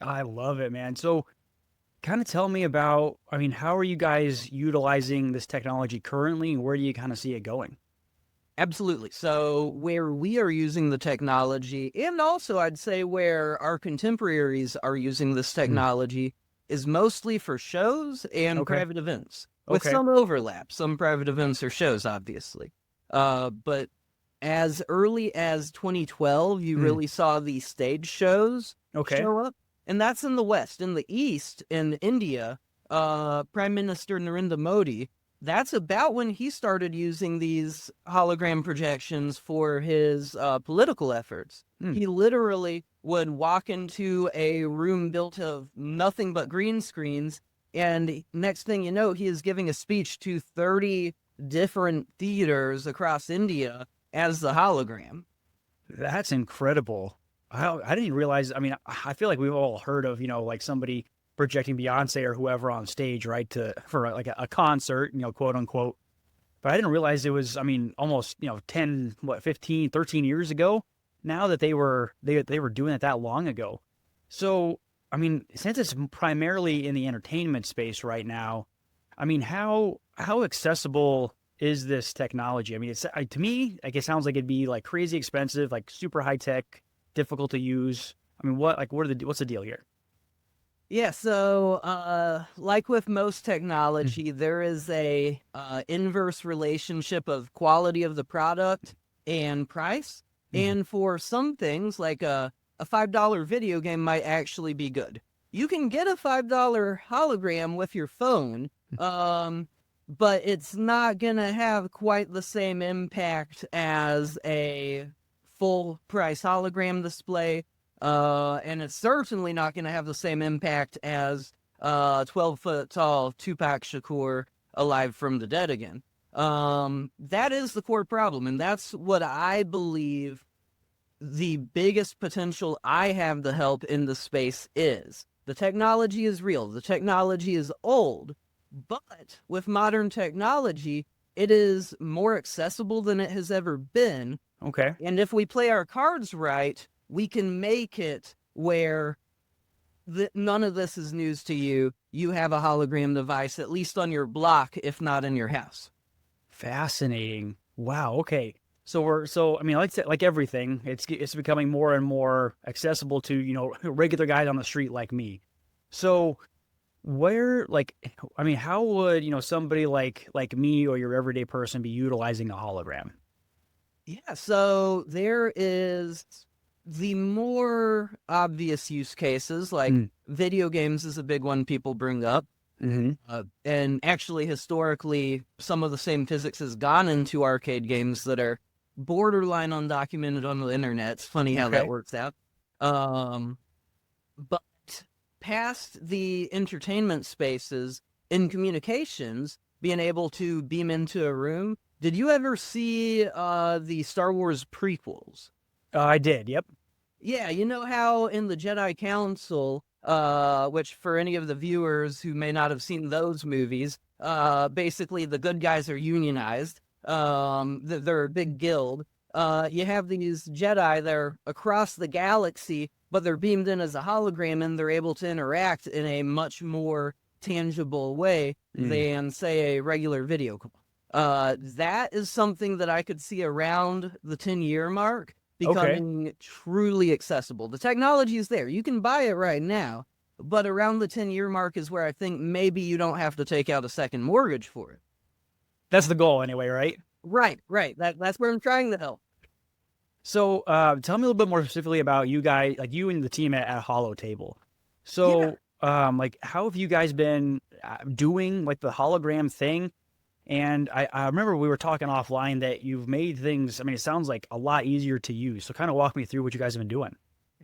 I love it, man. So kind of tell me about, I mean, how are you guys utilizing this technology currently, and where do you kind of see it going? Absolutely. So where we are using the technology, and also I'd say where our contemporaries are using this Mm. technology, is mostly for shows and Okay. private events, with Okay. some overlap. Some private events are shows, obviously. But as early as 2012, you Mm. really saw the stage shows Okay. show up, and that's in the West. In the East, in India, Prime Minister Narendra Modi, that's about when he started using these hologram projections for his political efforts. Mm. He literally would walk into a room built of nothing but green screens, and next thing you know, he is giving a speech to 30 different theaters across India as the hologram. That's incredible. I didn't realize. I mean, I feel like we've all heard of, like somebody projecting Beyonce or whoever on stage, right, to for like a concert, quote unquote. But I didn't realize it was, I mean, almost, 10, 15, 13 years ago now that they were doing it that long ago. So, I mean, since it's primarily in the entertainment space right now, I mean, how accessible is this technology? I mean, to me, like it sounds like it'd be like crazy expensive, like super high tech, difficult to use. I mean, what's the deal here? Yeah, so like with most Mm. technology, there is a inverse relationship of quality of the product and price. Mhm. And for some things, like a $5 video game might actually be good. You can get a $5 hologram with your phone, um, but it's not gonna have quite the same impact as a full price hologram display, and it's certainly not going to have the same impact as 12-foot tall Tupac Shakur alive from the dead again. That is the core problem, and that's what I believe the biggest potential I have to help in the space is. The technology is real, the technology is old, but with modern technology, it is more accessible than it has ever been. Okay. And if we play our cards right, we can make it where none of this is news to you. You have a hologram device, at least on your block, if not in your house. Fascinating. Wow. Okay. So I mean, like everything, it's becoming more and more accessible to, regular guys on the street like me. So where like I mean, how would, somebody like me or your everyday person be utilizing a hologram? Yeah, so there is the more obvious use cases, like Mm. video games is a big one people bring up. Mm-hmm. And actually, historically, some of the same physics has gone into arcade games that are borderline undocumented on the internet. It's funny how that Okay. works out. Um, but past the entertainment spaces in communications, being able to beam into a room. Did you ever see the Star Wars prequels? I did. Yep. Yeah, you know how in the Jedi Council, which for any of the viewers who may not have seen those movies, basically the good guys are unionized. They're a big guild. You have these Jedi, they're across the galaxy, but they're beamed in as a hologram and they're able to interact in a much more tangible way Mm. than, say, a regular video call. That is something that I could see around the 10-year mark Okay. becoming truly accessible. The technology is there. You can buy it right now, but around the 10-year mark is where I think maybe you don't have to take out a second mortgage for it. That's the goal anyway, right? Right, right. That's where I'm trying to help. So, tell me a little bit more specifically about you guys, like you and the team at HoloTable. Yeah. So, like, how have you guys been doing like the hologram thing? And I remember we were talking offline that you've made things. I mean, it sounds like a lot easier to use. So, kind of walk me through what you guys have been doing.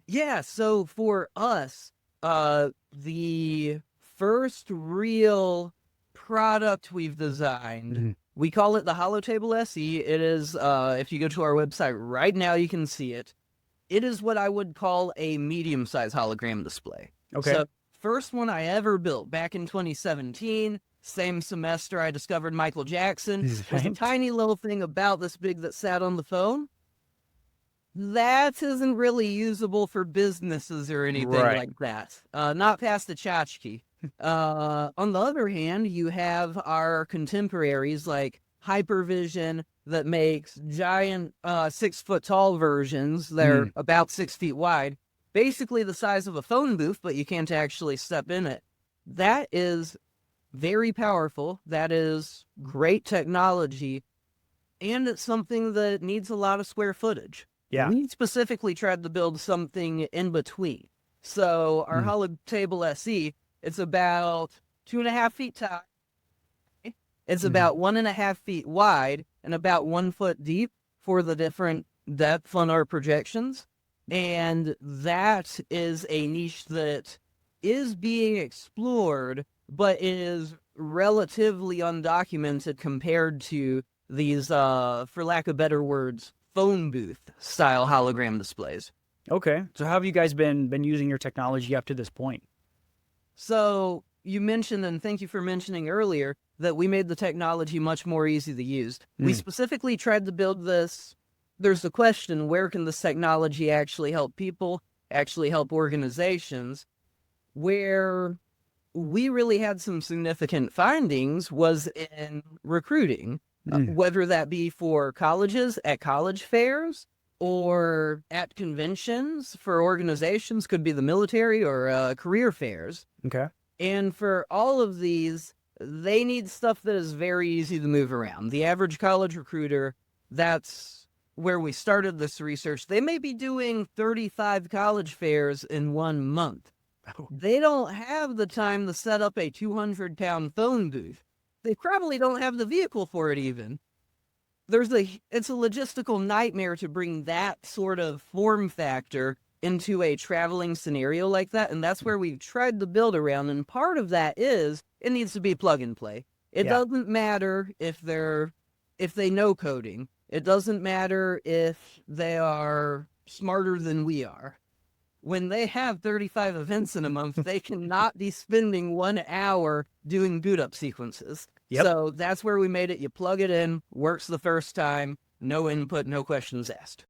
Yeah, so for us, the first real product we've designed, Mhm. we call it the HoloTable SE. It is, if you go to our website right now, you can see it. It is what I would call a medium-sized hologram display. Okay. So, first one I ever built back in 2017, same semester I discovered Michael Jackson, was a Right. tiny little thing about this big that sat on the phone. That isn't really usable for businesses or anything Right. like that. Not past the tchotchke. On the other hand, you have our contemporaries like Hypervision that makes giant 6 foot tall versions. They're Mm. about 6 feet wide, basically the size of a phone booth, but you can't actually step in it. That is very powerful. That is great technology, and it's something that needs a lot of square footage. Yeah. We specifically tried to build something in between. So our Mm. HoloTable SE, it's about 2.5 feet high. It's Mhm. about 1.5 feet wide and about 1 foot deep for the different depth on our projections. And that is a niche that is being explored, but is relatively undocumented compared to these, for lack of better words, phone booth style hologram displays. Okay. So how have you guys been using your technology up to this point? So you mentioned, and thank you for mentioning earlier, that we made the technology much more easy to use. We Mm. specifically tried to build this. There's the question, where can this technology actually help people, actually help organizations? Where we really had some significant findings was in recruiting, Mm. whether that be for colleges at college fairs or at conventions for organizations, could be the military or career fairs. Okay. And for all of these, they need stuff that is very easy to move around. The average college recruiter, that's where we started this research. They may be doing 35 college fairs in 1 month. Oh. They don't have the time to set up a 200-pound phone booth. They probably don't have the vehicle for it even. It's a logistical nightmare to bring that sort of form factor into a traveling scenario like that, and that's where we've tried to build around, and part of that is it needs to be plug and play. It Yeah. doesn't matter if they know coding. It doesn't matter if they are smarter than we are. When they have 35 events in a month, they cannot be spending 1 hour doing boot up sequences. Yep. So that's where we made it. You plug it in, works the first time, no input, no questions asked.